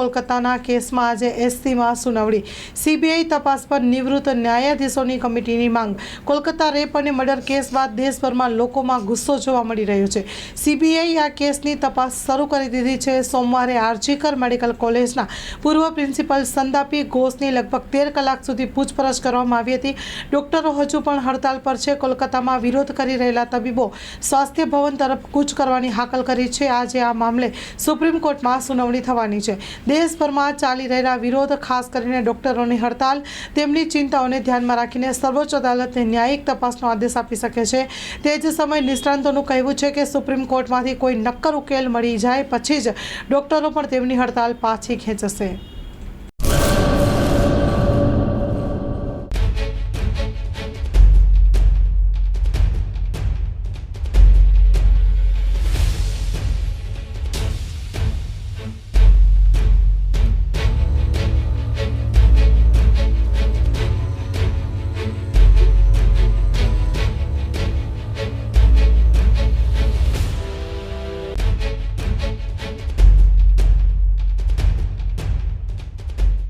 કોલકાતાના કેસમાં આજે એસસીમાં સુનાવણી। સીબીઆઈ તપાસ પર નિવૃત્ત ન્યાયાધીશોની કમિટીની માંગ। કોલકાતા રેપ અને મર્ડર કેસ બાદ દેશભરમાં લોકોમાં ગુસ્સો જોવા મળી રહ્યો છે। સીબીઆઈ આ કેસની તપાસ શરૂ કરી દીધી છે। સોમવારે આરજીકર મેડિકલ કોલેજના પૂર્વ પ્રિન્સિપલ સંદાપી ઘોષની લગભગ 13 કલાક સુધી પૂછપરછ કરવામાં આવી હતી। ડોક્ટરો હજુ પણ હડતાલ પર છે। કોલકાતામાં વિરોધ કરી રહેલા તબીબો સ્વાસ્થ્ય ભવન તરફ કૂચ કરવાની હાકલ કરી છે। આજે આ મામલે સુપ્રીમ કોર્ટમાં સુનાવણી થવાની છે। દેશભરમાં ચાલી રહેલા વિરોધ, ખાસ કરીને ડોક્ટરોની હડતાલ, તેમની ચિંતાઓને ધ્યાનમાં રાખીને સર્વોચ્ચ અદાલતને ન્યાયિક તપાસનો આદેશ આપી શકે છે। તે જ સમયે નિષ્ણાંતોનું કહેવું છે કે સુપ્રીમ કોર્ટમાંથી કોઈ નક્કર ઉકેલ મળી જાય પછી જ ડોક્ટરો પણ તેમની હડતાલ પાછી ખેંચશે।